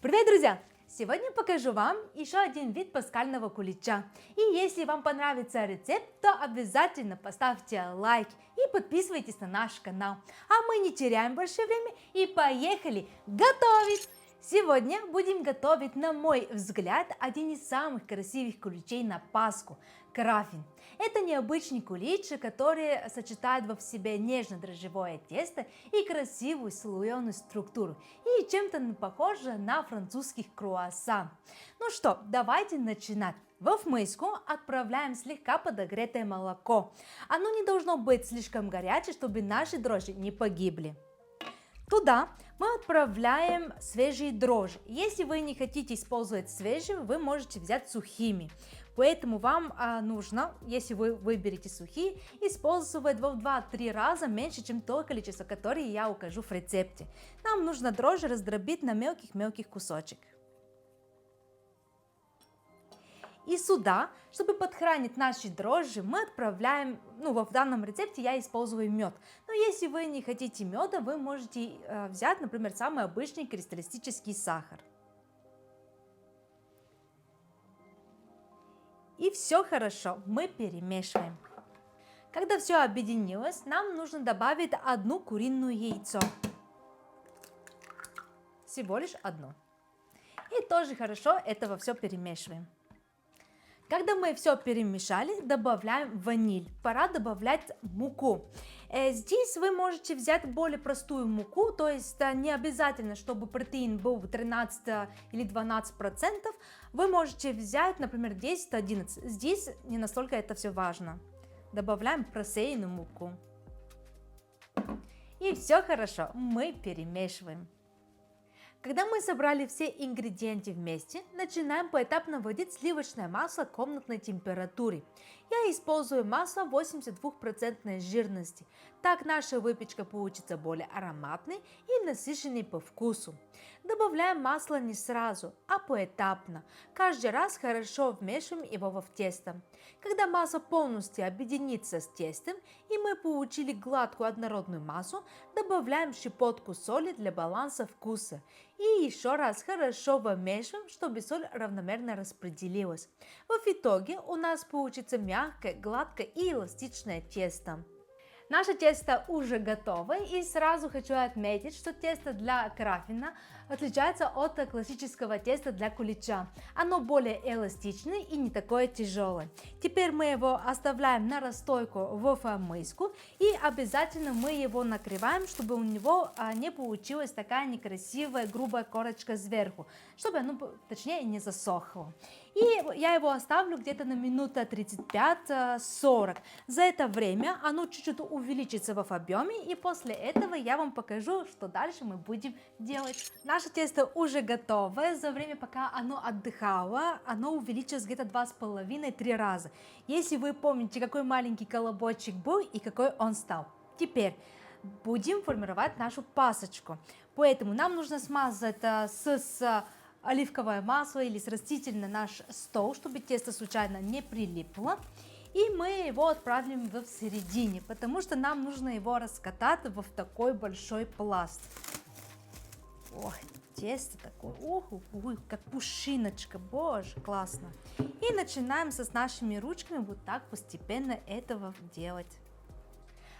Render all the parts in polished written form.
Привет, друзья! Сегодня покажу вам еще один вид пасхального кулича. И если вам понравится рецепт, то обязательно поставьте лайк и подписывайтесь на наш канал. А мы не теряем больше времени и поехали готовить! Сегодня будем готовить, на мой взгляд, один из самых красивых куличей на Пасху – краффин. Это необычный кулич, который сочетает в себе нежно-дрожжевое тесто и красивую слоеную структуру, и чем-то похоже на французских круассан. Ну что, давайте начинать. В миску отправляем слегка подогретое молоко. Оно не должно быть слишком горячее, чтобы наши дрожжи не погибли. Туда мы отправляем свежие дрожжи. Если вы не хотите использовать свежие, вы можете взять сухими. Поэтому вам нужно, если вы выберете сухие, использовать в 2-3 раза меньше, чем то количество, которое я укажу в рецепте. Нам нужно дрожжи раздробить на мелких кусочек. И сюда, чтобы подхранить наши дрожжи, мы отправляем, в данном рецепте я использую мед. Но если вы не хотите меда, вы можете взять, например, самый обычный кристаллический сахар. И все хорошо, мы перемешиваем. Когда все объединилось, нам нужно добавить одно куриное яйцо. Всего лишь одно. И тоже хорошо этого все перемешиваем. Когда мы все перемешали, добавляем ваниль. Пора добавлять муку. Здесь вы можете взять более простую муку, то есть не обязательно, чтобы протеин был 13 или 12%. Вы можете взять, например, 10-11. Здесь не настолько это все важно. Добавляем просеянную муку. И все хорошо, мы перемешиваем. Когда мы собрали все ингредиенты вместе, начинаем поэтапно вводить сливочное масло комнатной температуры. Я использую масло 82% жирности. Так наша выпечка получится более ароматной и насыщенной по вкусу. Добавляем масло не сразу, а поэтапно. Каждый раз хорошо вмешиваем его в тесто. Когда масло полностью объединится с тестом и мы получили гладкую однородную массу, добавляем щепотку соли для баланса вкуса. И еще раз хорошо вымешиваем, чтобы соль равномерно распределилась. В итоге у нас получится мягкое, гладкое и эластичное тесто. Наше тесто уже готово, и сразу хочу отметить, что тесто для краффина отличается от классического теста для кулича. Оно более эластичное и не такое тяжелое. Теперь мы его оставляем на расстойку в миску, и обязательно мы его накрываем, чтобы у него не получилась такая некрасивая грубая корочка сверху, чтобы оно, точнее, не засохло. И я его оставлю где-то на минут 35-40. За это время оно чуть-чуть увеличится в объеме, и после этого я вам покажу, что дальше мы будем делать. Наше тесто уже готово. За время, пока оно отдыхало, оно увеличилось где-то 2,5-3 раза. Если вы помните, какой маленький колобочек был и какой он стал. Теперь будем формировать нашу пасочку. Поэтому нам нужно смазать с оливковое масло или с растительным наш стол, чтобы тесто случайно не прилипло. И мы его отправим в середине, потому что нам нужно его раскатать в такой большой пласт. Ох, тесто такое, как пушиночка, боже, классно. И начинаем с нашими ручками вот так постепенно этого делать.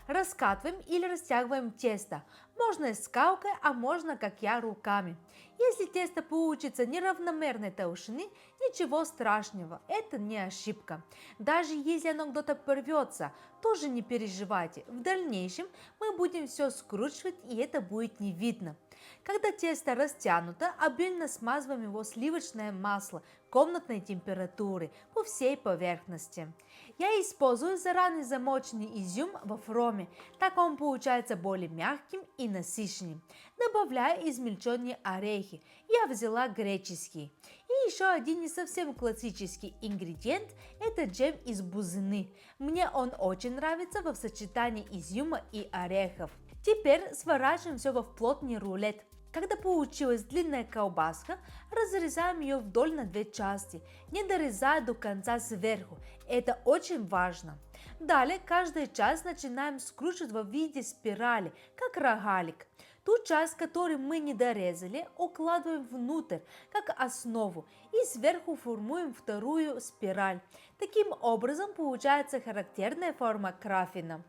Раскатываем или растягиваем тесто. Можно скалкой, а можно, как я, руками. Если тесто получится неравномерной толщины, ничего страшного, это не ошибка. Даже если оно где-то порвется, тоже не переживайте. В дальнейшем мы будем все скручивать, и это будет не видно. Когда тесто растянуто, обильно смазываем его сливочное масло комнатной температуры по всей поверхности. Я использую заранее замоченный изюм во форме, так он получается более мягким и насыщенным. Добавляю измельченные орехи. Я взяла греческий. И еще один не совсем классический ингредиент – это джем из бузины. Мне он очень нравится в сочетании изюма и орехов. Теперь сворачиваем все в плотный рулет. Когда получилась длинная колбаска, разрезаем ее вдоль на две части, не дорезая до конца сверху. Это очень важно. Далее каждую часть начинаем скручивать в виде спирали, как рогалик. Ту часть, которую мы не дорезали, укладываем внутрь, как основу, и сверху формуем вторую спираль. Таким образом получается характерная форма краффина.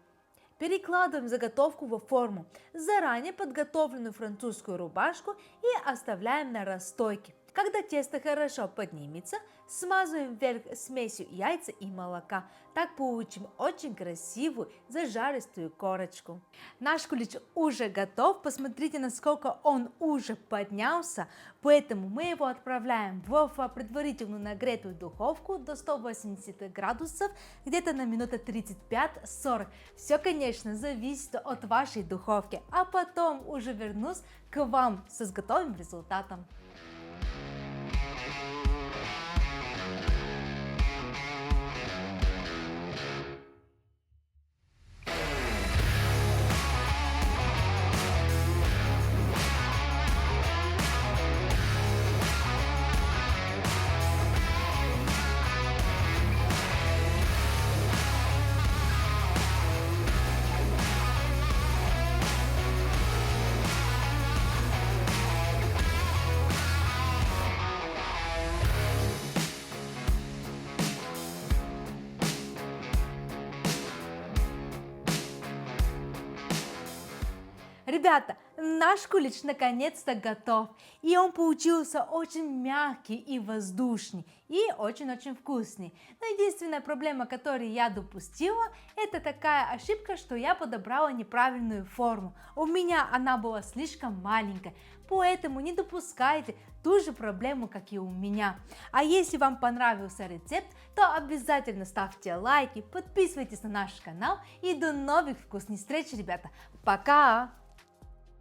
Перекладываем заготовку во форму, заранее подготовленную французскую рубашку, и оставляем на расстойке. Когда тесто хорошо поднимется, смазываем вверх смесью яйца и молока. Так получим очень красивую зажаристую корочку. Наш кулич уже готов. Посмотрите, насколько он уже поднялся. Поэтому мы его отправляем в предварительно нагретую духовку до 180 градусов, где-то на минуты 35-40. Все, конечно, зависит от вашей духовки. А потом уже вернусь к вам с готовым результатом. Ребята, наш кулич наконец-то готов, и он получился очень мягкий и воздушный, и очень-очень вкусный. Но единственная проблема, которую я допустила, это такая ошибка, что я подобрала неправильную форму. У меня она была слишком маленькая, поэтому не допускайте ту же проблему, как и у меня. А если вам понравился рецепт, то обязательно ставьте лайки, подписывайтесь на наш канал, и до новых вкусных встреч, ребята. Пока!